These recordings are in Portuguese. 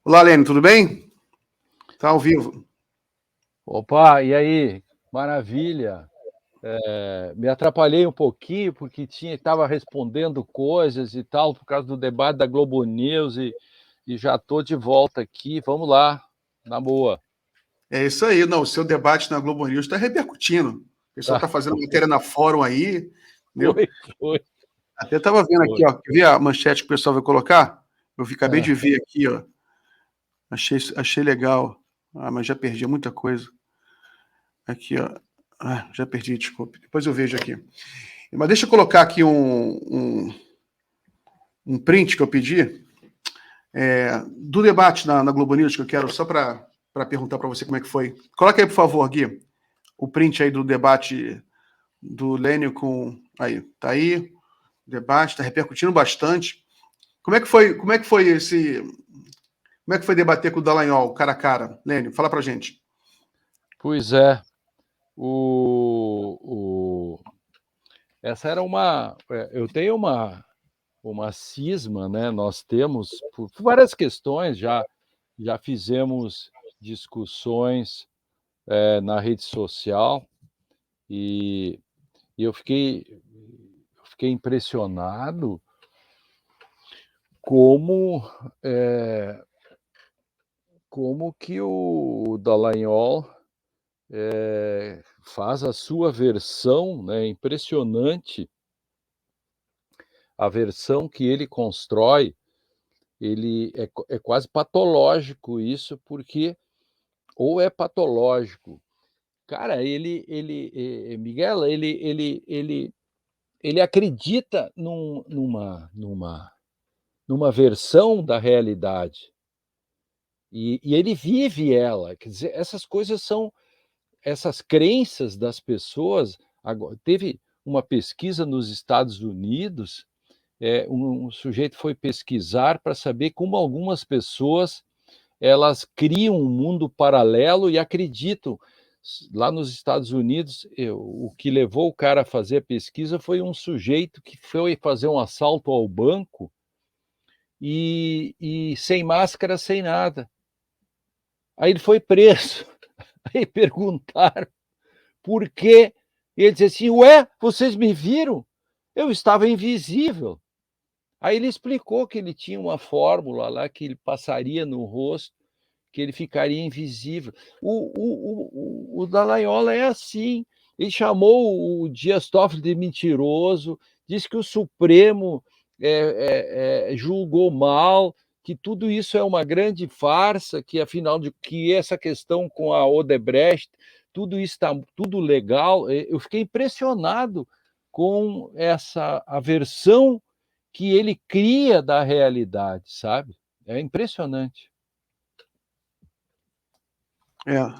Olá, Lene, tudo bem? Tá ao vivo. Opa, e aí? Maravilha. Me atrapalhei um pouquinho porque estava respondendo coisas e tal por causa do debate da Globo News e já estou de volta aqui. Vamos lá, na boa. É isso aí. Não, o seu debate na Globo News está repercutindo. O pessoal Tá, está fazendo matéria na fórum aí, entendeu? foi. Até estava vendo aqui, Foi. ó. Quer ver a manchete que o pessoal vai colocar? Acabei de Ah, ver aqui, ó. Achei legal. Ah, mas já perdi muita coisa. Aqui, ó. Ah, já perdi, desculpe. Depois eu vejo aqui. Mas deixa eu colocar aqui um print que eu pedi do debate na Globo News, que eu quero só para perguntar para você como é que foi. Coloca aí, por favor, Gui, o print aí do debate do Lênio com. Tá aí, o debate, está repercutindo bastante. Como é que foi esse. Como é que foi debater com o Dallagnol, cara a cara? Lênio, fala pra gente. pois é. O, o- Essa era uma. Eu tenho uma cisma, né? Nós temos, por várias questões, já fizemos discussões na rede social. E e eu fiquei impressionado como, eh, como que o Dallagnol, faz a sua versão, né, impressionante a versão que ele constrói. Ele é quase patológico isso, porque ou é patológico. Cara, Miguel, ele acredita numa versão da realidade, e ele vive ela. Quer dizer, essas crenças das pessoas. Agora, teve uma pesquisa nos Estados Unidos, um sujeito foi pesquisar para saber como algumas pessoas elas criam um mundo paralelo e acreditam. Lá nos Estados Unidos, o que levou o cara a fazer a pesquisa foi um sujeito que foi fazer um assalto ao banco e sem máscara, sem nada. Aí ele foi preso. Aí perguntaram por quê. E ele disse assim: Ué, vocês me viram? Eu estava invisível. Aí ele explicou que ele tinha uma fórmula lá que ele passaria no rosto, que ele ficaria invisível. O Dallagnol é assim. Ele chamou o Dias Toffoli de mentiroso, disse que o Supremo julgou mal, que tudo isso é uma grande farsa, que afinal de que essa questão com a Odebrecht, tudo isso está tudo legal. Eu fiquei impressionado com essa aversão que ele cria da realidade, sabe? É impressionante.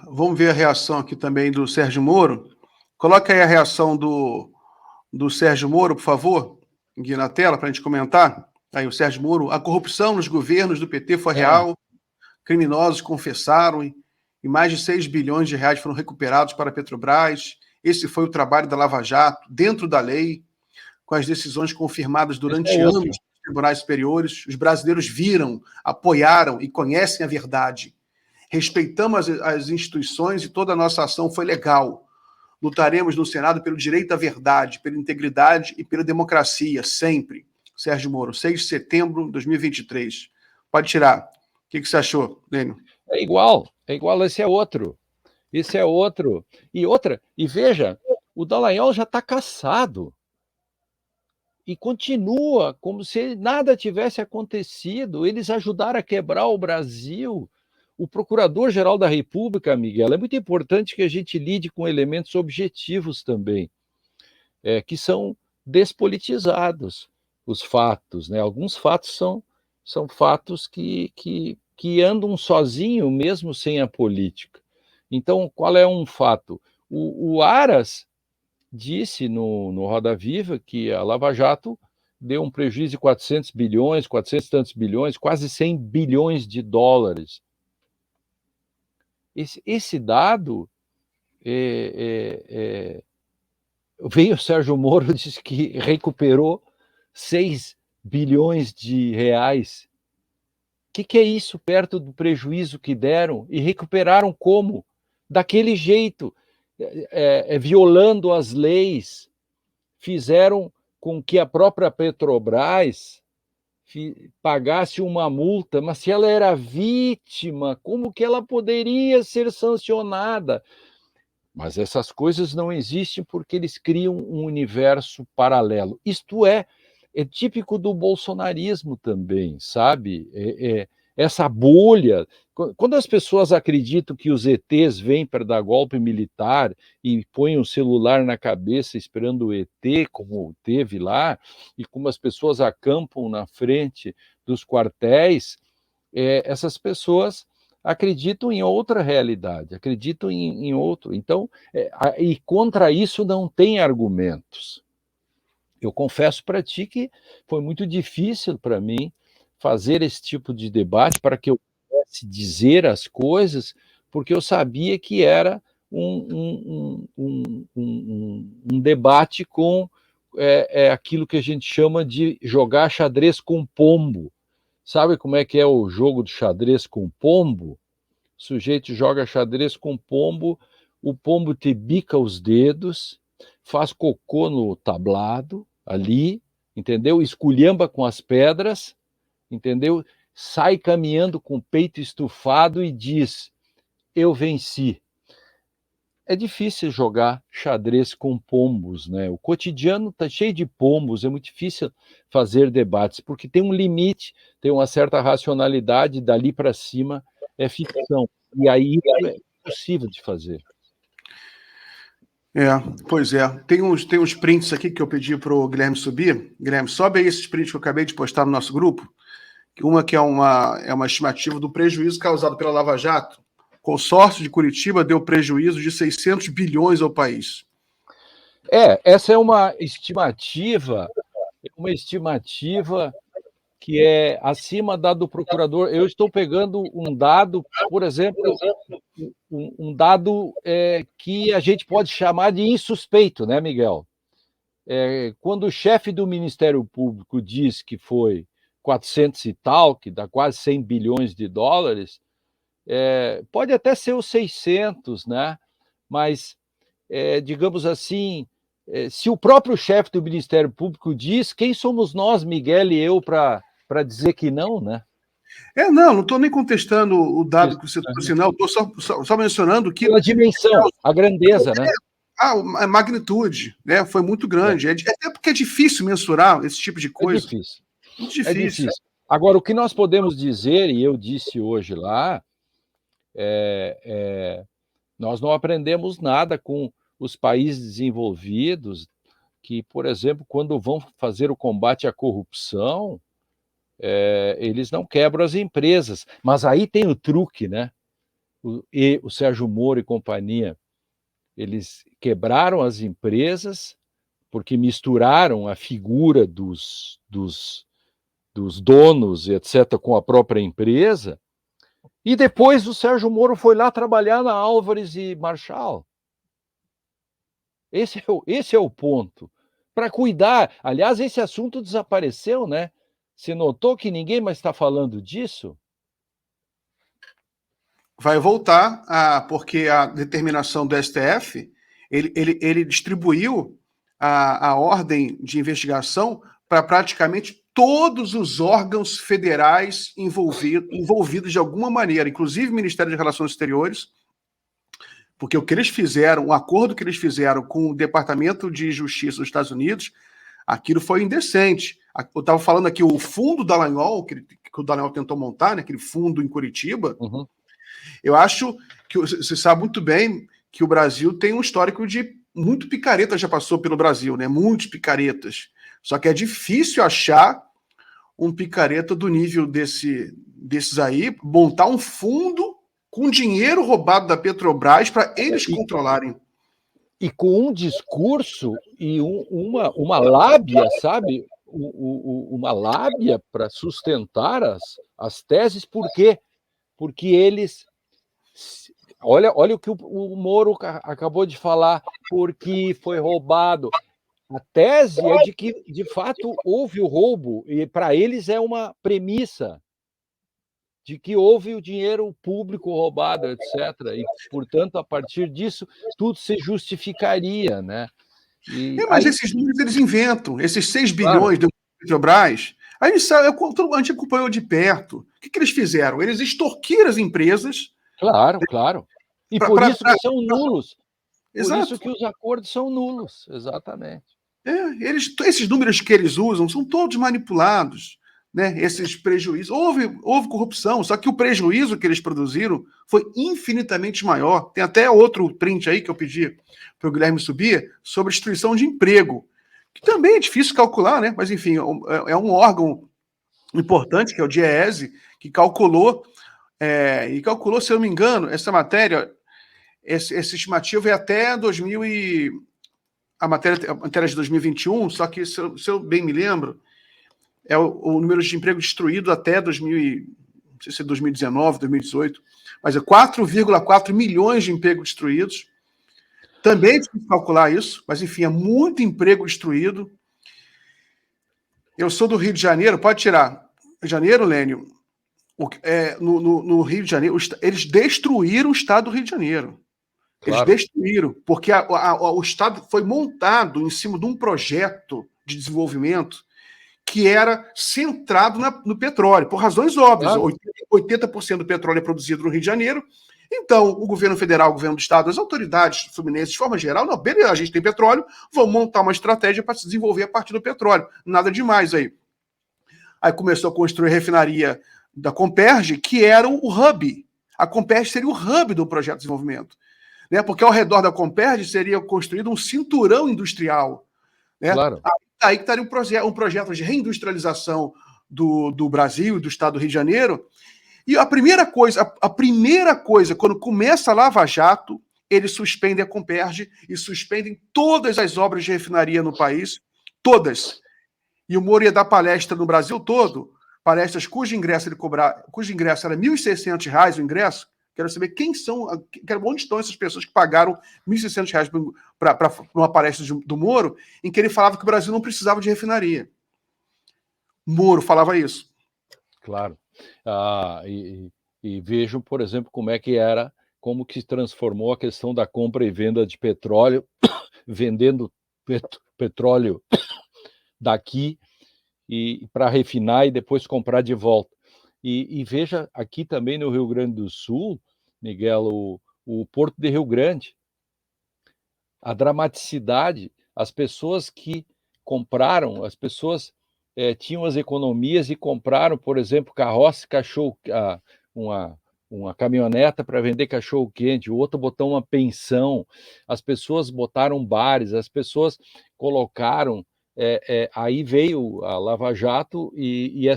Vamos ver a reação aqui também do Sérgio Moro. Coloca aí a reação do Sérgio Moro, por favor, Gui, na tela, para a gente comentar. Aí o Sérgio Moro. A corrupção nos governos do PT foi É. real, criminosos confessaram e mais de 6 bilhões de reais foram recuperados para a Petrobras. Esse foi o trabalho da Lava Jato, dentro da lei, com as decisões confirmadas Esse é durante anos outro. nos tribunais superiores. Os brasileiros viram, apoiaram e conhecem a verdade. Respeitamos as instituições e toda a nossa ação foi legal. Lutaremos no Senado pelo direito à verdade, pela integridade e pela democracia, sempre. Sérgio Moro, 6 de setembro de 2023. Pode tirar. O que você achou, Lênio? É igual, esse é outro. Esse é outro. E outra, e veja, o Dallagnol já está cassado e continua como se nada tivesse acontecido. Eles ajudaram a quebrar o Brasil. O Procurador-Geral da República, Miguel, é muito importante que a gente lide com elementos objetivos também, que são despolitizados os fatos, né? Alguns fatos são fatos que andam sozinho mesmo sem a política. Então, qual é um fato? O Aras disse no Roda Viva que a Lava Jato deu um prejuízo de 400 bilhões, 400 e tantos bilhões, quase 100 bilhões de dólares. Esse dado veio o Sérgio Moro, disse que recuperou 6 bilhões de reais. que é isso perto do prejuízo que deram? E recuperaram como? Daquele jeito, violando as leis, fizeram com que a própria Petrobras pagasse uma multa, mas se ela era vítima, como que ela poderia ser sancionada? Mas essas coisas não existem porque eles criam um universo paralelo. Isto é típico do bolsonarismo também, sabe? Essa bolha. Quando as pessoas acreditam que os ETs vêm para dar golpe militar e põem um celular na cabeça esperando o ET, como teve lá, e como as pessoas acampam na frente dos quartéis, essas pessoas acreditam em outra realidade, acreditam em outro. Então, e contra isso não tem argumentos. Eu confesso para ti que foi muito difícil para mim fazer esse tipo de debate para que eu pudesse dizer as coisas, porque eu sabia que era um debate com aquilo que a gente chama de jogar xadrez com pombo. Sabe como é que é o jogo de xadrez com pombo? O sujeito joga xadrez com pombo, o pombo te bica os dedos, faz cocô no tablado, ali, entendeu? Esculhamba com as pedras, entendeu? Sai caminhando com o peito estufado e diz: eu venci. É difícil jogar xadrez com pombos, né? O cotidiano está cheio de pombos, é muito difícil fazer debates, porque tem um limite, tem uma certa racionalidade, dali para cima é ficção. E aí é impossível de fazer. Pois é. Tem uns prints aqui que eu pedi para o Guilherme subir. Guilherme, sobe aí esses prints que eu acabei de postar no nosso grupo. Uma que é uma estimativa do prejuízo causado pela Lava Jato. O consórcio de Curitiba deu prejuízo de 600 bilhões ao país. Essa é uma estimativa que é acima da do procurador. Eu estou pegando um dado, por exemplo, um dado que a gente pode chamar de insuspeito, né, Miguel? Quando o chefe do Ministério Público diz que foi 400 e tal, que dá quase 100 bilhões de dólares, pode até ser os 600, né? Mas, digamos assim, se o próprio chefe do Ministério Público diz, quem somos nós, Miguel e eu, para dizer que não, né? Não estou nem contestando o dado que você trouxe, não. Estou só mencionando que... Pela dimensão, a grandeza, né? A magnitude, né? Foi muito grande. Até porque é difícil mensurar esse tipo de coisa. É difícil. Muito difícil. Agora, o que nós podemos dizer, e eu disse hoje lá, nós não aprendemos nada com os países desenvolvidos que, por exemplo, quando vão fazer o combate à corrupção, eles não quebram as empresas. Mas aí tem o truque, né? O Sérgio Moro e companhia, eles quebraram as empresas porque misturaram a figura dos donos, etc., com a própria empresa, e depois o Sérgio Moro foi lá trabalhar na Álvares e Marshall. Esse é o ponto. Para cuidar. Aliás, esse assunto desapareceu, né? Você notou que ninguém mais está falando disso? Vai voltar, porque a determinação do STF, ele distribuiu a ordem de investigação para praticamente todos os órgãos federais envolvidos de alguma maneira, inclusive o Ministério das Relações Exteriores, porque o que eles fizeram, o acordo que eles fizeram com o Departamento de Justiça dos Estados Unidos, aquilo foi indecente. Eu estava falando aqui, o fundo Dallagnol, que o Dallagnol tentou montar, né, aquele fundo em Curitiba, eu acho que você sabe muito bem que o Brasil tem um histórico de muito picareta, já passou pelo Brasil, né? Muitos picaretas. Só que é difícil achar um picareta do nível desses aí, montar um fundo com dinheiro roubado da Petrobras para eles controlarem. E com um discurso e uma lábia, sabe? Uma lábia para sustentar as teses. Por quê? Porque eles... Olha o que o Moro acabou de falar, porque foi roubado. A tese é de que, de fato, houve o roubo, e para eles é uma premissa. de que houve o dinheiro público roubado, etc. E, portanto, a partir disso, tudo se justificaria, né? E Mas aí, esses números eles inventam, esses 6 claro, bilhões do Petrobras, aí eles sabem, a gente acompanhou de perto. O que eles fizeram? Eles extorquiram as empresas claro, claro. E por para. isso que são nulos. Por isso Exato. que os acordos são nulos, exatamente. Esses números que eles usam são todos manipulados, né? Esses prejuízos. Houve corrupção, só que o prejuízo que eles produziram foi infinitamente maior. Tem até outro print aí que eu pedi para o Guilherme subir sobre destruição de emprego, que também é difícil calcular, né? Mas enfim, é um órgão importante, que é o DIEESE, que calculou, se eu não me engano, essa matéria, essa estimativa é até 2000 e a matéria é de 2021, só que, se eu bem me lembro, é o número de emprego destruído até 2000, não sei se é 2019, 2018, mas é 4,4 milhões de empregos destruídos. Também é difícil calcular isso, mas enfim, é muito emprego destruído. Eu sou do Rio de Janeiro, pode tirar. Rio de Janeiro, Lênio, no Rio de Janeiro, eles destruíram o estado do Rio de Janeiro. Eles Claro. destruíram, porque o Estado foi montado em cima de um projeto de desenvolvimento que era centrado no petróleo, por razões óbvias. Claro. 80% do petróleo é produzido no Rio de Janeiro. Então, o governo federal, o governo do Estado, as autoridades fluminenses, de forma geral, não, beleza, a gente tem petróleo, vamos montar uma estratégia para se desenvolver a partir do petróleo. Nada demais aí. Aí começou a construir a refinaria da Comperj, que era o hub. A Comperj seria o hub do projeto de desenvolvimento. Né? Porque ao redor da Comperj seria construído um cinturão industrial. Né? Claro. Aí que estaria um projeto de reindustrialização do Brasil e do estado do Rio de Janeiro. E a primeira coisa, quando começa a Lava Jato, eles suspendem a Comperj e suspendem todas as obras de refinaria no país, todas. E o Moro ia dar palestra no Brasil todo, palestras cujo ingresso era R$ 1.600 o ingresso. Quero saber onde estão essas pessoas que pagaram R$ 1.600 para uma palestra do Moro, em que ele falava que o Brasil não precisava de refinaria. Moro falava isso. Claro. E vejam, por exemplo, como que se transformou a questão da compra e venda de petróleo, vendendo petróleo daqui e para refinar e depois comprar de volta. E veja aqui também no Rio Grande do Sul, Miguel, o Porto de Rio Grande, a dramaticidade, as pessoas que compraram, as pessoas tinham as economias e compraram, por exemplo, carroça, cachorro, uma caminhoneta para vender cachorro quente, o outro botou uma pensão, as pessoas botaram bares, as pessoas colocaram. Aí veio a Lava Jato e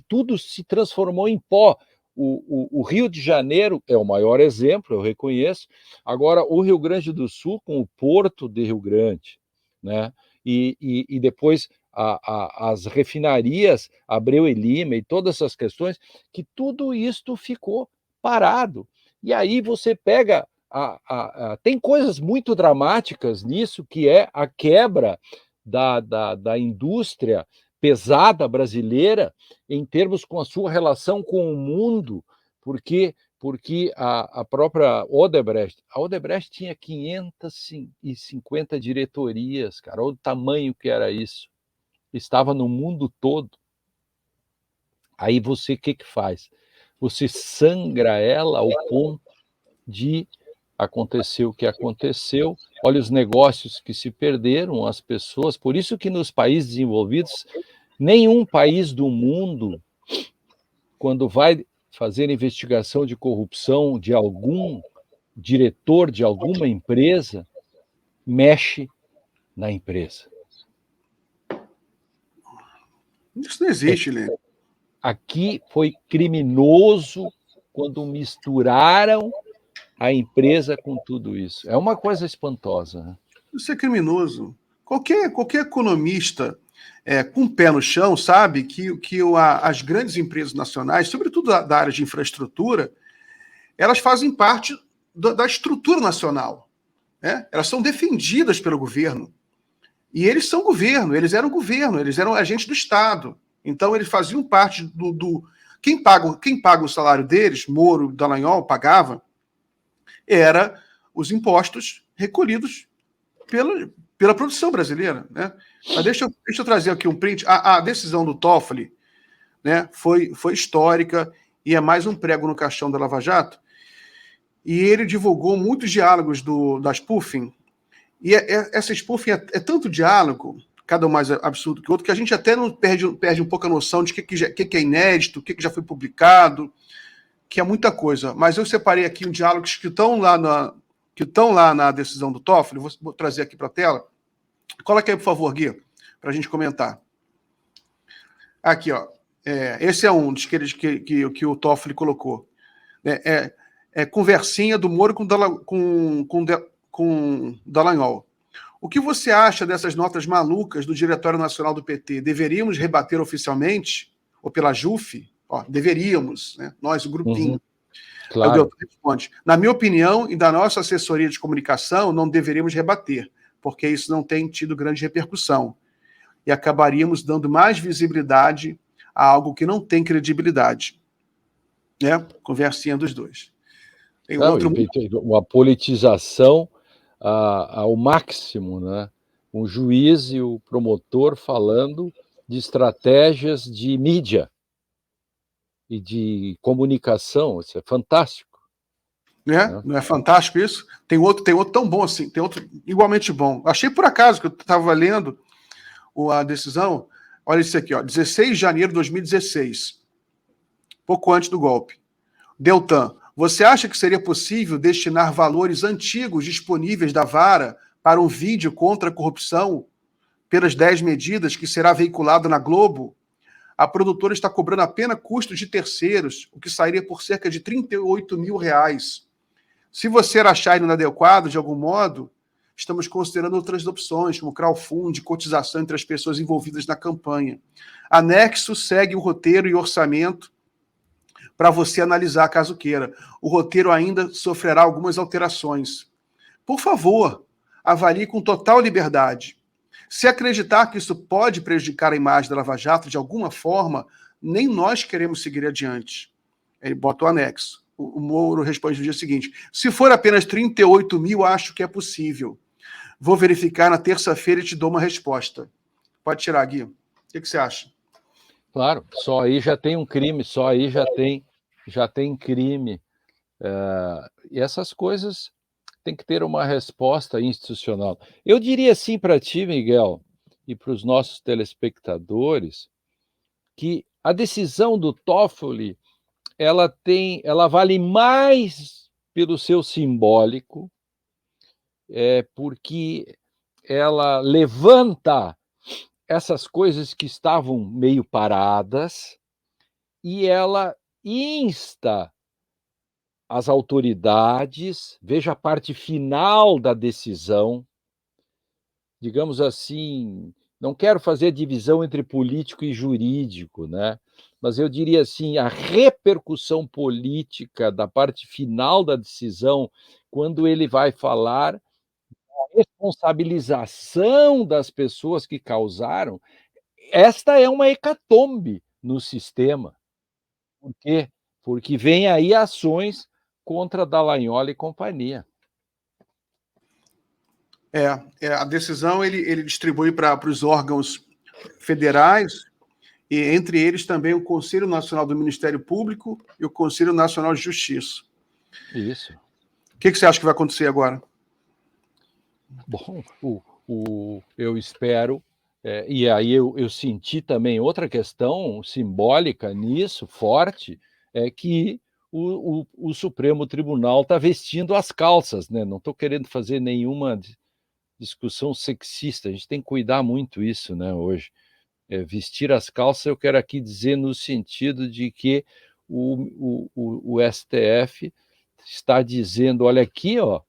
tudo se transformou em pó. O Rio de Janeiro é o maior exemplo, eu reconheço. Agora, o Rio Grande do Sul, com o Porto de Rio Grande, né? E depois as refinarias, Abreu e Lima e todas essas questões, que tudo isto ficou parado. E aí você pega. Tem coisas muito dramáticas nisso, que é a quebra da indústria pesada brasileira em termos com a sua relação com o mundo, porque a própria Odebrecht, tinha 550 diretorias, cara, olha o tamanho que era isso, estava no mundo todo. Aí você, o que faz? Você sangra ela ao ponto de acontecer o que aconteceu, olha os negócios que se perderam, as pessoas, por isso que nos países desenvolvidos, nenhum país do mundo, quando vai fazer investigação de corrupção de algum diretor de alguma empresa, mexe na empresa. Isso não existe, Lê. Aqui foi criminoso quando misturaram a empresa com tudo isso. É uma coisa espantosa. Né? Isso é criminoso. Qualquer economista com o pé no chão sabe que as grandes empresas nacionais, sobretudo da área de infraestrutura, elas fazem parte da estrutura nacional. Né? Elas são defendidas pelo governo. E eles eram governo, eles eram agentes do Estado. Então, eles faziam parte quem paga o salário deles, Moro, Dallagnol, pagava, era os impostos recolhidos pela produção brasileira, né? Mas deixa eu trazer aqui um print. A decisão do Toffoli, né, foi histórica e é mais um prego no caixão da Lava Jato. E ele divulgou muitos diálogos da spoofing. E essa spoofing é tanto diálogo, cada um mais absurdo que o outro, que a gente até não perde um pouco a noção de o que é inédito, o que já foi publicado, que é muita coisa. Mas eu separei aqui diálogos que estão lá na decisão do Toffoli. Vou trazer aqui para a tela. Coloca aí, por favor, Gui, para a gente comentar. Aqui, ó. Esse é um dos que o Toffoli colocou. Conversinha do Moro com Dallagnol. O que você acha dessas notas malucas do Diretório Nacional do PT? Deveríamos rebater oficialmente? Ou pela JUF? Deveríamos, né? Nós, o grupinho. Claro. Aí o Deltan responde: na minha opinião e da nossa assessoria de comunicação, não deveríamos rebater, porque isso não tem tido grande repercussão. E acabaríamos dando mais visibilidade a algo que não tem credibilidade. Né? Conversinha dos dois. Tem outro... Uma politização ao máximo, né? Um juiz e o promotor falando de estratégias de mídia e de comunicação. Isso é fantástico. Né? Não é fantástico isso? Tem outro tão bom assim, tem outro igualmente bom. Achei por acaso que eu estava lendo a decisão. Olha isso aqui, ó, 16 de janeiro de 2016, pouco antes do golpe. Deltan, você acha que seria possível destinar valores antigos disponíveis da vara para um vídeo contra a corrupção pelas 10 medidas que será veiculado na Globo? A produtora está cobrando apenas custos de terceiros, o que sairia por cerca de R$38 mil. Se você achar inadequado de algum modo, estamos considerando outras opções, como crowdfunding, cotização entre as pessoas envolvidas na campanha. Anexo segue o roteiro e orçamento para você analisar, caso queira. O roteiro ainda sofrerá algumas alterações. Por favor, avalie com total liberdade. Se acreditar que isso pode prejudicar a imagem da Lava Jato de alguma forma, nem nós queremos seguir adiante. Ele bota o anexo. O Moro responde no dia seguinte: se for apenas 38 mil, acho que é possível. Vou verificar na terça-feira e te dou uma resposta. Pode tirar, Gui. O que você acha? Claro, só aí já tem um crime, só aí já tem crime. E essas coisas tem que ter uma resposta institucional. Eu diria assim para ti, Miguel, e para os nossos telespectadores, que a decisão do Toffoli ela vale mais pelo seu simbólico, porque ela levanta essas coisas que estavam meio paradas e ela insta as autoridades, veja a parte final da decisão, digamos assim, não quero fazer divisão entre político e jurídico, né? Mas eu diria assim, a repercussão política da parte final da decisão, quando ele vai falar a responsabilização das pessoas que causaram, esta é uma hecatombe no sistema. Por quê? Porque vem aí ações contra Dallagnol e companhia. A decisão ele distribui para os órgãos federais, e entre eles também o Conselho Nacional do Ministério Público e o Conselho Nacional de Justiça. Isso. O que você acha que vai acontecer agora? Bom, eu espero, e aí eu senti também outra questão simbólica nisso, forte, é que o Supremo Tribunal está vestindo as calças, né? Não estou querendo fazer nenhuma discussão sexista, a gente tem que cuidar muito isso, né, hoje. Vestir as calças, eu quero aqui dizer no sentido de que o STF está dizendo, olha aqui, ó,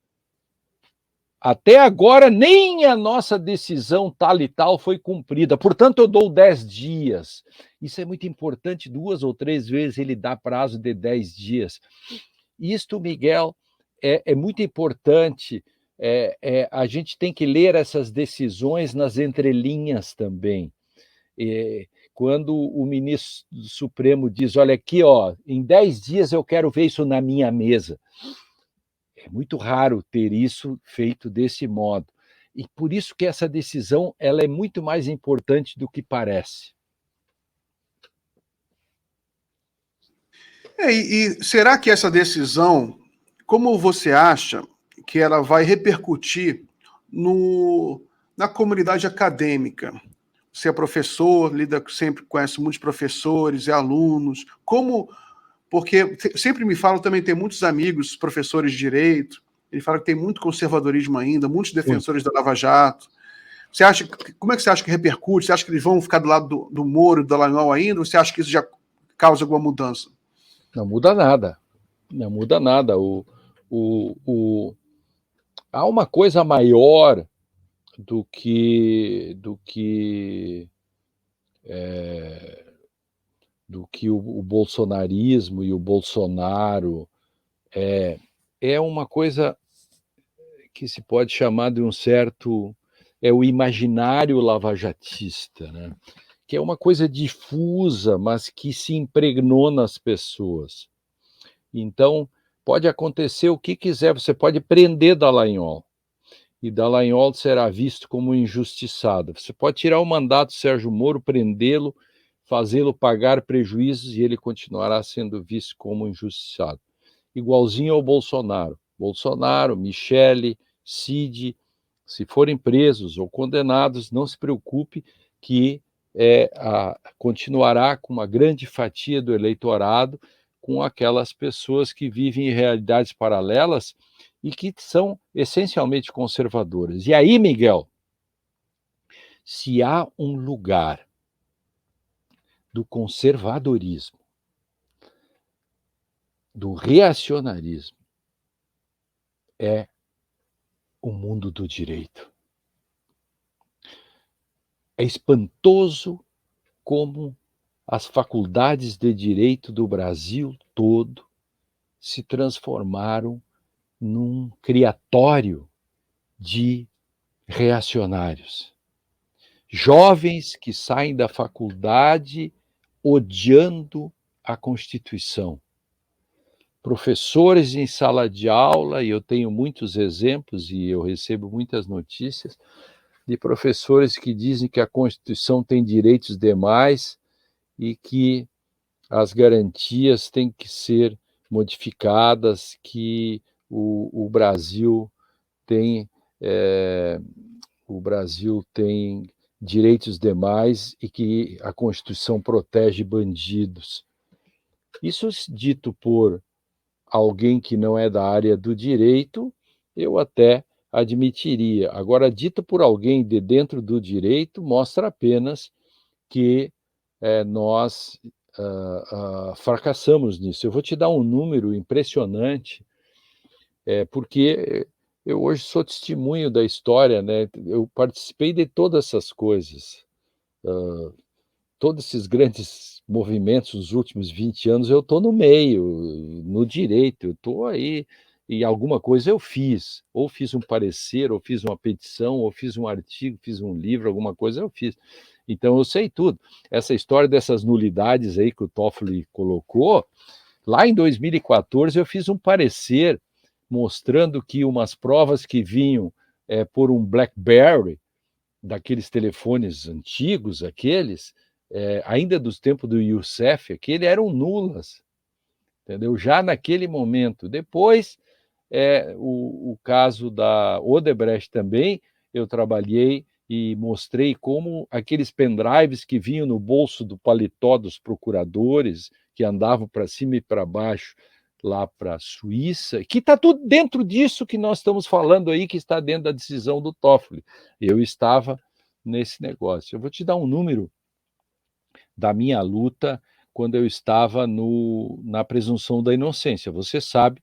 até agora nem a nossa decisão tal e tal foi cumprida, portanto eu dou 10 dias. Isso é muito importante, 2 ou 3 vezes ele dá prazo de 10 dias. Isto, Miguel, é muito importante, a gente tem que ler essas decisões nas entrelinhas também. quando o ministro do Supremo diz, olha aqui, ó, em 10 dias eu quero ver isso na minha mesa. É muito raro ter isso feito desse modo. E por isso que essa decisão ela é muito mais importante do que parece. E será que essa decisão, como você acha que ela vai repercutir na comunidade acadêmica? Você é professor, lida sempre, conhece muitos professores e alunos. Porque sempre me falam, também tem muitos amigos, professores de direito, ele fala que tem muito conservadorismo ainda, muitos defensores da Lava Jato. Como é que você acha que repercute? Você acha que eles vão ficar do lado do Moro e do Dallagnol ainda? Ou você acha que isso já causa alguma mudança? Não muda nada. Não muda nada. Há uma coisa maior do que o bolsonarismo e o Bolsonaro. É uma coisa que se pode chamar de um certo... É o imaginário lavajatista, né? Que é uma coisa difusa, mas que se impregnou nas pessoas. Então, pode acontecer o que quiser, você pode prender Dallagnol, e Dallagnol será visto como injustiçado. Você pode tirar o mandato do Sérgio Moro, prendê-lo, fazê-lo pagar prejuízos, e ele continuará sendo visto como injustiçado. Igualzinho ao Bolsonaro. Bolsonaro, Michele, Cid, se forem presos ou condenados, não se preocupe que continuará com uma grande fatia do eleitorado, com aquelas pessoas que vivem em realidades paralelas e que são essencialmente conservadoras. E aí, Miguel, se há um lugar do conservadorismo, do reacionarismo, é o mundo do direito. É espantoso como as faculdades de direito do Brasil todo se transformaram num criatório de reacionários. Jovens que saem da faculdade odiando a Constituição. Professores em sala de aula, e eu tenho muitos exemplos e eu recebo muitas notícias de professores que dizem que a Constituição tem direitos demais e que as garantias têm que ser modificadas, que o Brasil tem direitos demais e que a Constituição protege bandidos. Isso dito por alguém que não é da área do direito, eu até admitiria. Agora, dito por alguém de dentro do direito, mostra apenas que nós fracassamos nisso. Eu vou te dar um número impressionante, porque eu hoje sou testemunho da história, né? Eu participei de todas essas coisas, todos esses grandes movimentos nos últimos 20 anos, eu estou no meio, no direito, eu estou aí, e alguma coisa eu fiz, ou fiz um parecer, ou fiz uma petição, ou fiz um artigo, fiz um livro, alguma coisa eu fiz. Então eu sei tudo. Essa história dessas nulidades aí que o Toffoli colocou, lá em 2014 eu fiz um parecer mostrando que umas provas que vinham por um BlackBerry, daqueles telefones antigos, ainda dos tempos do Youssef, aquele eram nulas, entendeu? Já naquele momento. Depois, o caso da Odebrecht também, eu trabalhei e mostrei como aqueles pendrives que vinham no bolso do paletó dos procuradores, que andavam para cima e para baixo, lá para a Suíça, que está tudo dentro disso que nós estamos falando aí, que está dentro da decisão do Toffoli. Eu estava nesse negócio. Eu vou te dar um número da minha luta quando eu estava na presunção da inocência. Você sabe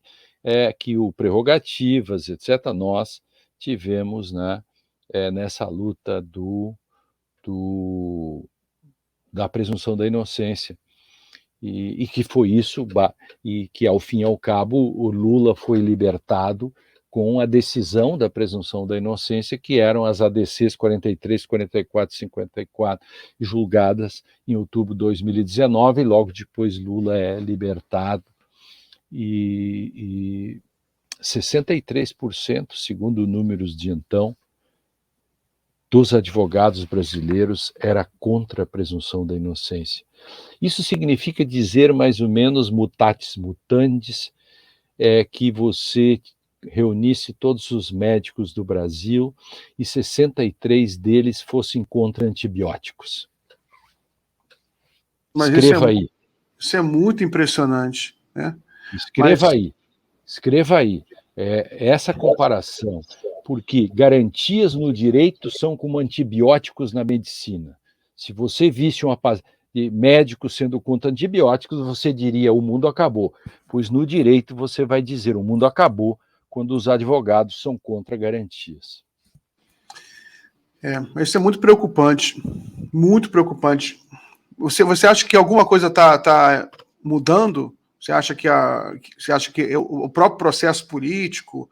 que o prerrogativas, etc., nós tivemos, né, nessa luta da presunção da inocência. E que foi isso, e que, ao fim e ao cabo, o Lula foi libertado com a decisão da presunção da inocência, que eram as ADCs 43, 44 e 54, julgadas em outubro de 2019, e logo depois Lula é libertado. E 63%, segundo números de então, dos advogados brasileiros era contra a presunção da inocência. Isso significa dizer, mais ou menos, mutatis mutandis, que você reunisse todos os médicos do Brasil e 63 deles fossem contra antibióticos. Mas escreva aí. Isso é muito impressionante, né? Escreva aí. Essa comparação, porque garantias no direito são como antibióticos na medicina. Se você visse médico sendo contra antibióticos, você diria o mundo acabou, pois no direito você vai dizer o mundo acabou quando os advogados são contra garantias. Isso é muito preocupante, muito preocupante. Você acha que alguma coisa está mudando? Você acha que o próprio processo político,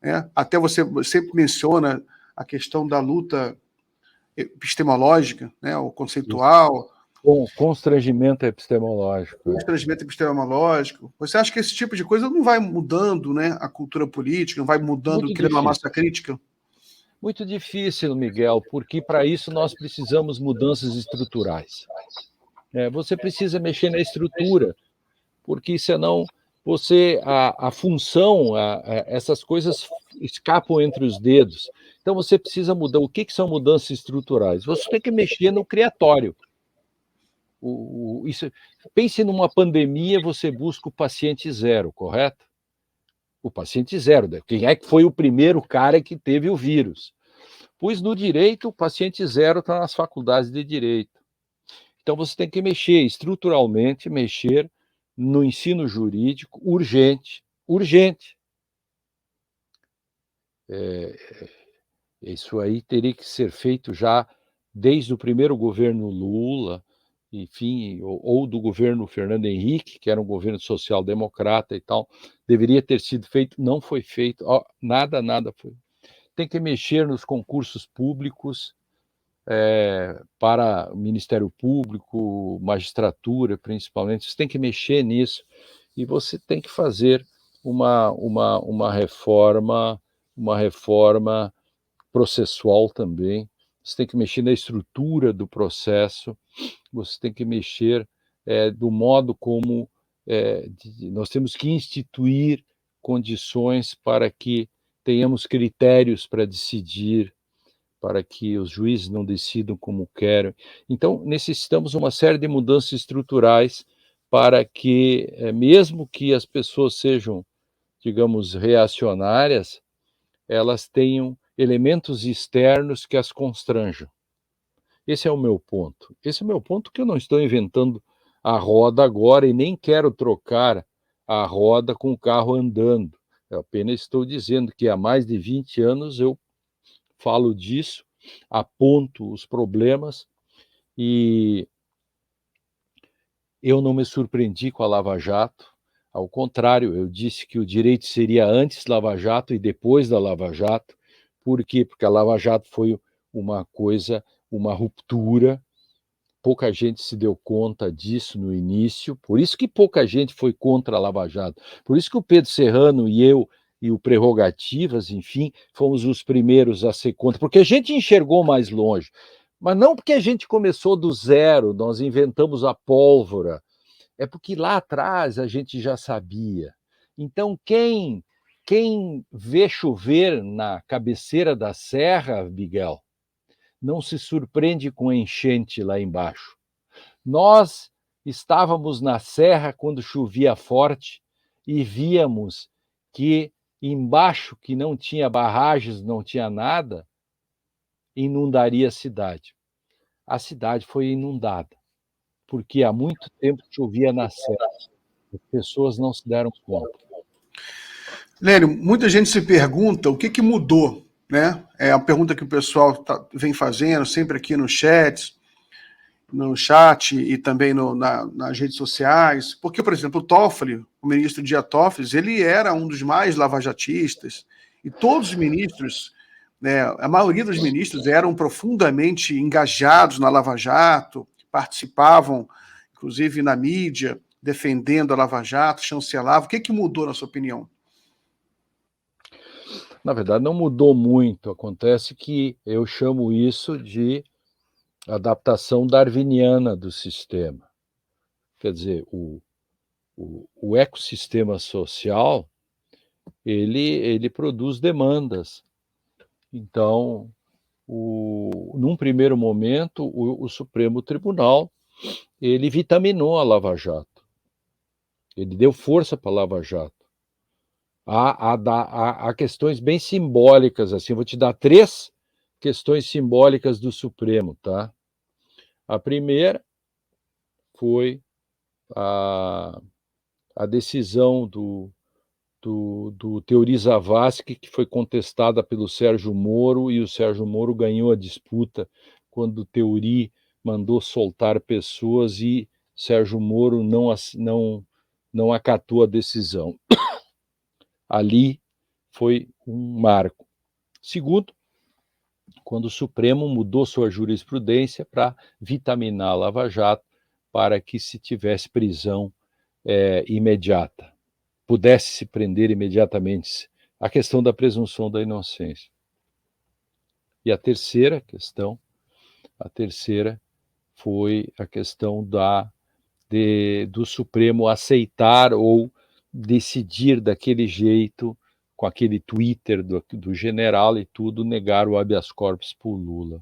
né? Até você sempre menciona a questão da luta epistemológica, né? O conceitual. Com constrangimento epistemológico. Constrangimento epistemológico. Você acha que esse tipo de coisa não vai mudando, né, a cultura política, não vai mudando, criando uma massa crítica? Muito difícil, Miguel, porque para isso nós precisamos mudanças estruturais. Você precisa mexer na estrutura, porque senão a função, essas coisas escapam entre os dedos. Então você precisa mudar. O que são mudanças estruturais? Você tem que mexer no criatório. Pense numa pandemia, você busca o paciente zero, correto? O paciente zero. Quem é que foi o primeiro cara que teve o vírus? Pois no direito, o paciente zero está nas faculdades de direito. Então você tem que mexer estruturalmente, mexer no ensino jurídico urgente. Isso aí teria que ser feito já desde o primeiro governo Lula, enfim, ou do governo Fernando Henrique, que era um governo social-democrata e tal, deveria ter sido feito, não foi feito, nada foi. Tem que mexer nos concursos públicos, para o Ministério Público, magistratura, principalmente, você tem que mexer nisso, e você tem que fazer uma reforma processual também. Você tem que mexer na estrutura do processo, você tem que mexer do modo como nós temos que instituir condições para que tenhamos critérios para decidir, para que os juízes não decidam como querem. Então, necessitamos uma série de mudanças estruturais para que, mesmo que as pessoas sejam, digamos, reacionárias, elas tenham elementos externos que as constranjam. Esse é o meu ponto. Esse é o meu ponto, que eu não estou inventando a roda agora e nem quero trocar a roda com o carro andando. Eu apenas estou dizendo que há mais de 20 anos eu falo disso, aponto os problemas, e eu não me surpreendi com a Lava Jato. Ao contrário, eu disse que o direito seria antes Lava Jato e depois da Lava Jato. Por quê? Porque a Lava Jato foi uma ruptura. Pouca gente se deu conta disso no início, por isso que pouca gente foi contra a Lava Jato. Por isso que o Pedro Serrano e eu e o Prerrogativas, enfim, fomos os primeiros a ser contra, porque a gente enxergou mais longe, mas não porque a gente começou do zero, nós inventamos a pólvora, é porque lá atrás a gente já sabia. Então, quem vê chover na cabeceira da serra, Miguel, não se surpreende com a enchente lá embaixo. Nós estávamos na serra quando chovia forte e víamos que embaixo, que não tinha barragens, não tinha nada, inundaria a cidade. A cidade foi inundada, porque há muito tempo chovia na serra. As pessoas não se deram conta. Lênio, muita gente se pergunta o que mudou, né? É a pergunta que o pessoal vem fazendo sempre aqui no chat e também nas redes sociais. Porque, por exemplo, o Toffoli, o ministro Dias Toffoli, ele era um dos mais lavajatistas, e todos os ministros, né, a maioria dos ministros eram profundamente engajados na Lava Jato, participavam, inclusive na mídia, defendendo a Lava Jato, chancelavam. O que mudou, na sua opinião? Na verdade, não mudou muito. Acontece que eu chamo isso de adaptação darwiniana do sistema. Quer dizer, o ecossistema social, ele produz demandas. Então, num primeiro momento, o Supremo Tribunal, ele vitaminou a Lava Jato. Ele deu força para a Lava Jato. Há questões bem simbólicas, assim, vou te dar 3 questões simbólicas do Supremo, tá? A primeira foi a decisão do Teori Zavascki, que foi contestada pelo Sérgio Moro, e o Sérgio Moro ganhou a disputa quando o Teori mandou soltar pessoas e Sérgio Moro não acatou a decisão. Ali foi um marco. Segundo, quando o Supremo mudou sua jurisprudência para vitaminar a Lava Jato para que se tivesse prisão imediata, pudesse se prender imediatamente, a questão da presunção da inocência. E a terceira questão, foi a questão do Supremo aceitar ou decidir daquele jeito, com aquele Twitter do general e tudo, negar o habeas corpus por Lula.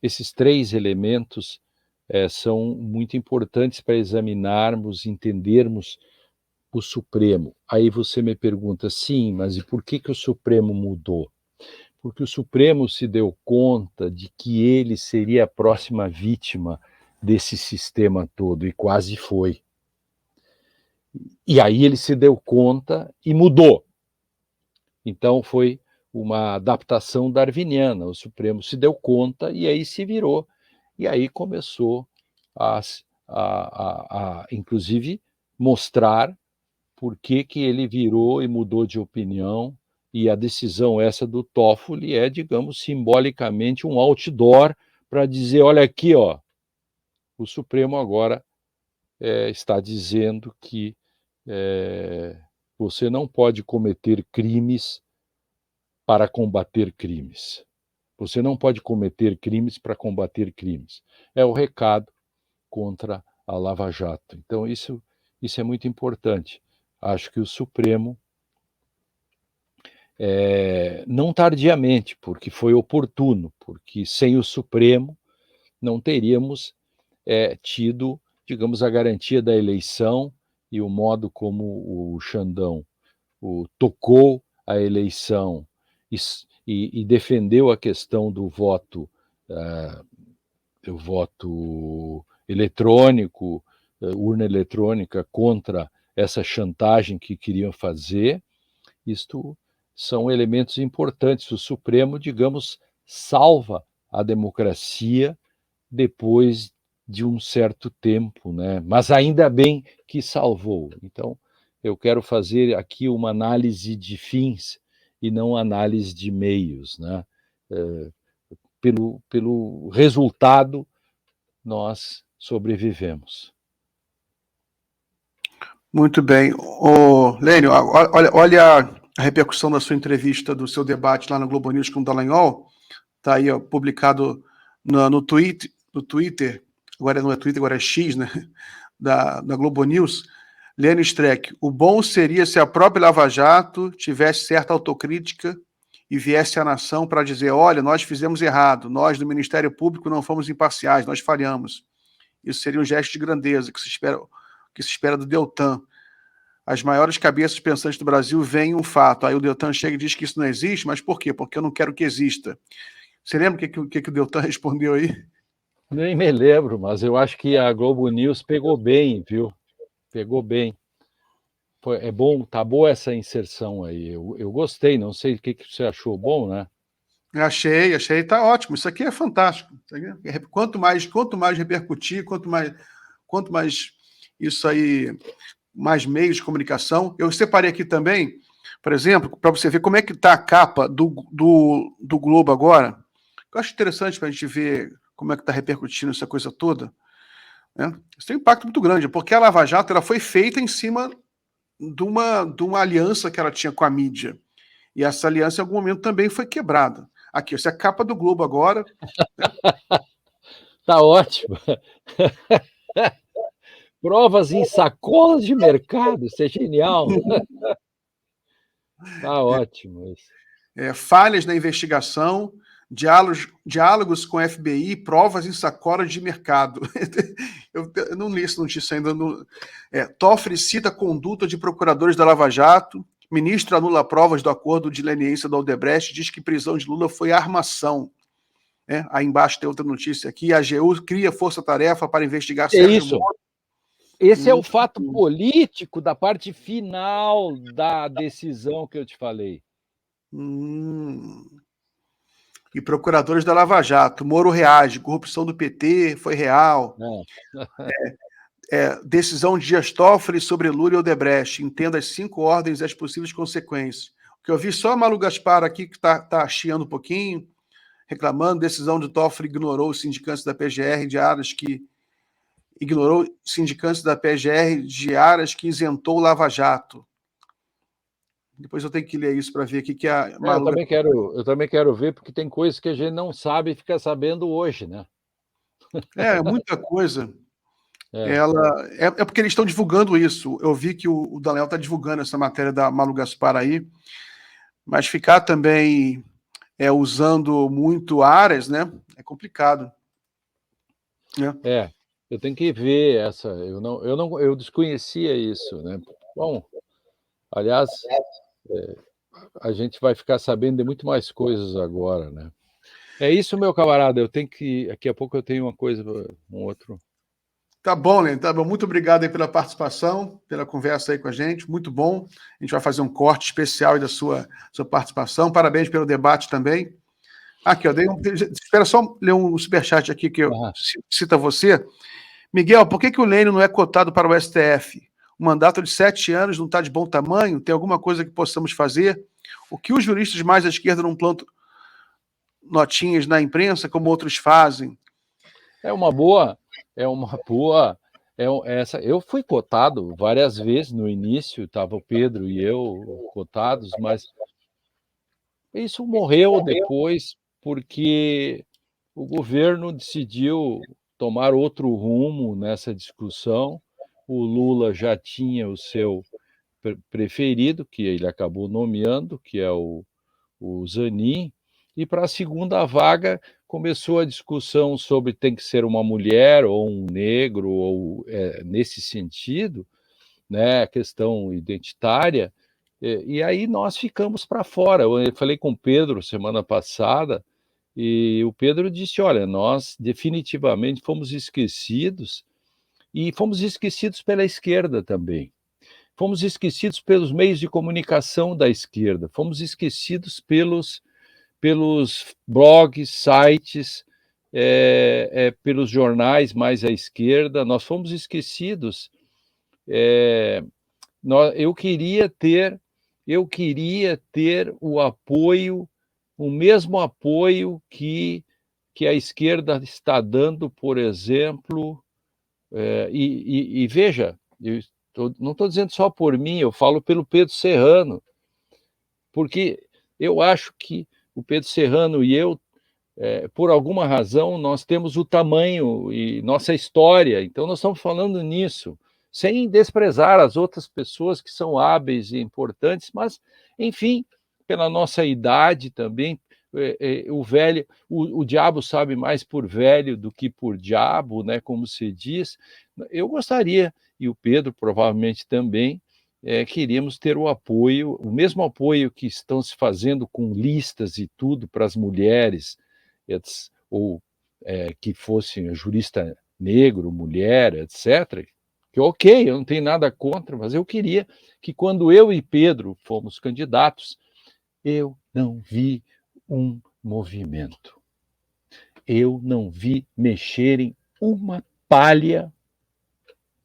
Esses 3 elementos são muito importantes para examinarmos, entendermos o Supremo. Aí você me pergunta, sim, mas e por que o Supremo mudou? Porque o Supremo se deu conta de que ele seria a próxima vítima desse sistema todo, e quase foi. E aí ele se deu conta e mudou. Então foi uma adaptação darwiniana. O Supremo se deu conta e aí se virou. E aí começou a inclusive, mostrar por que ele virou e mudou de opinião, e a decisão essa do Toffoli é, digamos, simbolicamente um outdoor para dizer, olha aqui, ó, o Supremo agora está dizendo que você não pode cometer crimes para combater crimes. Você não pode cometer crimes para combater crimes. É o recado contra a Lava Jato. Então, isso é muito importante. Acho que o Supremo, não tardiamente, porque foi oportuno, porque sem o Supremo não teríamos tido, digamos, a garantia da eleição e o modo como o Xandão tocou a eleição e defendeu a questão do voto eletrônico, urna eletrônica, contra essa chantagem que queriam fazer. Isto são elementos importantes. O Supremo, digamos, salva a democracia depois de um certo tempo, né? Mas ainda bem que salvou. Então, eu quero fazer aqui uma análise de fins e não análise de meios, né? Pelo resultado, nós sobrevivemos. Muito bem. Lênio, olha a repercussão da sua entrevista, do seu debate lá no Globo News com o Dallagnol. Está aí, ó, publicado no Twitter, agora não é Twitter, agora é X, né? Da Globo News. Lênio Streck, o bom seria se a própria Lava Jato tivesse certa autocrítica e viesse à nação para dizer, olha, nós fizemos errado, nós do Ministério Público não fomos imparciais, nós falhamos. Isso seria um gesto de grandeza que se espera do Deltan. As maiores cabeças pensantes do Brasil veem um fato. Aí o Deltan chega e diz que isso não existe, mas por quê? Porque eu não quero que exista. Você lembra o que o Deltan respondeu aí? Nem me lembro, mas eu acho que a Globo News pegou bem, viu? Pegou bem. É bom, tá boa essa inserção aí. Eu gostei, não sei o que você achou. Bom, né? Achei, tá ótimo. Isso aqui é fantástico. Quanto mais repercutir, quanto mais isso aí, mais meios de comunicação. Eu separei aqui também Por exemplo, para você ver como é que está a capa do Globo agora, eu acho interessante para a gente ver como é que está repercutindo essa coisa toda, né? Isso tem um impacto muito grande, porque a Lava Jato ela foi feita em cima de uma aliança que ela tinha com a mídia. E essa aliança, em algum momento, também foi quebrada. Aqui, essa é a capa do Globo agora. Tá ótimo. Provas em sacolas de mercado, isso é genial. Tá ótimo isso. Falhas na investigação, diálogos com a FBI, provas em sacolas de mercado. Eu não li essa notícia ainda. Toffoli cita a conduta de procuradores da Lava Jato. Ministro anula provas do acordo de leniência da Odebrecht, diz que prisão de Lula foi armação. Aí embaixo tem outra notícia aqui. A AGU cria força-tarefa para investigar Sérgio Moro. Esse é o fato político da parte final da decisão que eu te falei. E procuradores da Lava Jato. Moro reage. Corrupção do PT foi real. Decisão de Dias Toffoli sobre Lula e Odebrecht. Entenda as 5 ordens e as possíveis consequências. O que eu vi só a Malu Gaspar aqui, que está chiando um pouquinho, reclamando. Decisão de Toffoli ignorou os sindicantes da PGR de áreas que isentou o Lava Jato. Depois eu tenho que ler isso para ver o que a Malu... Eu também quero ver, porque tem coisas que a gente não sabe e fica sabendo hoje, né? Muita coisa. É porque eles estão divulgando isso. Eu vi que o Daniel está divulgando essa matéria da Malu Gaspar aí, mas ficar também usando muito áreas, né? É complicado. Eu tenho que ver essa. Eu desconhecia isso, né? Bom, aliás, a gente vai ficar sabendo de muito mais coisas agora, né? É isso, meu camarada. Eu tenho que. Daqui a pouco eu tenho uma coisa, um outro. Tá bom, Lênin, tá bom. Muito obrigado aí pela participação, pela conversa aí com a gente. Muito bom. A gente vai fazer um corte especial aí da sua participação. Parabéns pelo debate também. Aqui, ó, espera só ler um superchat aqui que eu cita você. Miguel, por que o Lênin não é cotado para o STF? O mandato de 7 anos não está de bom tamanho? Tem alguma coisa que possamos fazer? O que os juristas mais à esquerda não plantam notinhas na imprensa, como outros fazem? Eu fui cotado várias vezes no início, estava o Pedro e eu cotados, mas isso morreu depois porque o governo decidiu tomar outro rumo nessa discussão. O Lula já tinha o seu preferido, que ele acabou nomeando, que é o Zanin, e para a segunda vaga começou a discussão sobre tem que ser uma mulher ou um negro, ou nesse sentido, né, a questão identitária, e aí nós ficamos para fora. Eu falei com o Pedro semana passada, e o Pedro disse, olha, nós definitivamente fomos esquecidos, e fomos esquecidos pela esquerda também. Fomos esquecidos pelos meios de comunicação da esquerda, fomos esquecidos pelos blogs, sites, pelos jornais mais à esquerda, nós fomos esquecidos. Eu queria ter o apoio, o mesmo apoio que a esquerda está dando, por exemplo, e veja, não estou dizendo só por mim, eu falo pelo Pedro Serrano, porque eu acho que o Pedro Serrano e eu, por alguma razão, nós temos o tamanho e nossa história, então nós estamos falando nisso, sem desprezar as outras pessoas que são hábeis e importantes, mas, enfim, pela nossa idade também, o diabo sabe mais por velho do que por diabo, né, como se diz. Eu gostaria, e o Pedro provavelmente também, queríamos ter o mesmo apoio que estão se fazendo com listas e tudo para as mulheres, ou que fosse jurista negro, mulher, etc., que ok, eu não tenho nada contra, mas eu queria que quando eu e Pedro fomos candidatos, eu não vi um movimento. Eu não vi mexerem uma palha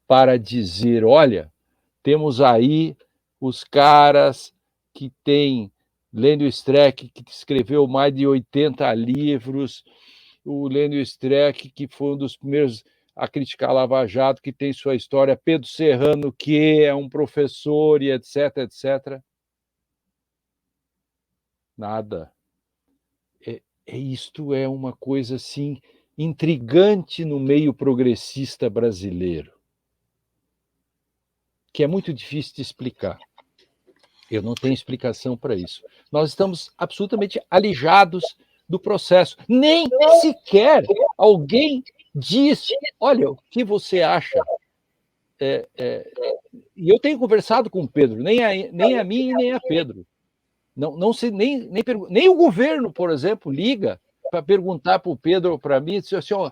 para dizer, olha, temos aí os caras que tem Lênio Streck, que escreveu mais de 80 livros, o Lênio Streck, que foi um dos primeiros a criticar a Lava Jato, que tem sua história, Pedro Serrano, que é um professor e etc, etc. Nada. Isto é uma coisa, assim, intrigante no meio progressista brasileiro, que é muito difícil de explicar. Eu não tenho explicação para isso. Nós estamos absolutamente alijados do processo. Nem sequer alguém diz, olha, o que você acha? E eu tenho conversado com o Pedro, nem a mim nem a Pedro. Não se, nem o governo, por exemplo, liga para perguntar para o Pedro ou para mim, assim, ó,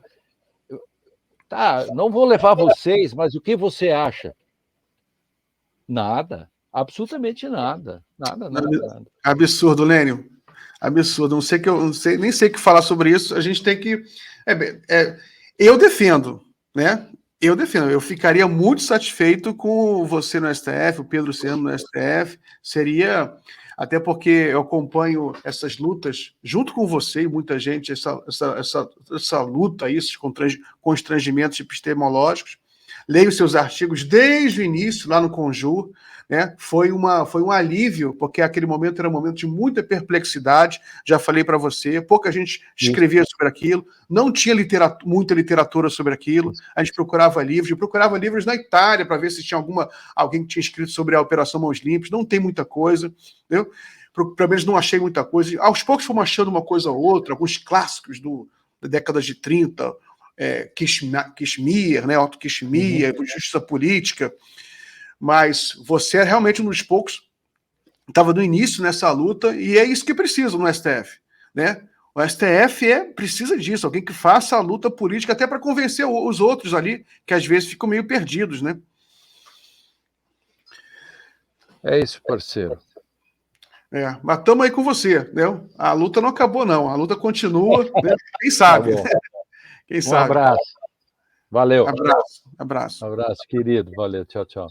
tá, não vou levar vocês, mas o que você acha? Nada, absolutamente nada. Nada. Absurdo, Lênio. Absurdo. Nem sei o que falar sobre isso. A gente tem que. Eu defendo, né? Eu ficaria muito satisfeito com você no STF, o Pedro Serrano no STF. Seria. Até porque eu acompanho essas lutas junto com você e muita gente, essa luta aí, esses constrangimentos epistemológicos. Leio seus artigos desde o início, lá no Conjur, né? Foi um alívio, porque aquele momento era um momento de muita perplexidade, já falei para você, pouca gente escrevia sobre aquilo, não tinha muita literatura sobre aquilo, a gente procurava livros na Itália para ver se tinha alguém que tinha escrito sobre a Operação Mãos Limpas, não tem muita coisa, entendeu? Pelo menos não achei muita coisa, aos poucos fomos achando uma coisa ou outra, alguns clássicos da década de 30, Kishmir, né, Otto Kishmir, Justiça Política, mas você é realmente um dos poucos que estava no início nessa luta, e é isso que precisa no STF, né? O STF precisa disso, alguém que faça a luta política até para convencer os outros ali, que às vezes ficam meio perdidos, né? É isso, parceiro. Mas estamos aí com você, né? A luta não acabou, não. A luta continua, né? Quem sabe? Tá, quem sabe? Abraço. Valeu. Abraço. Abraço, querido. Valeu. Tchau, tchau.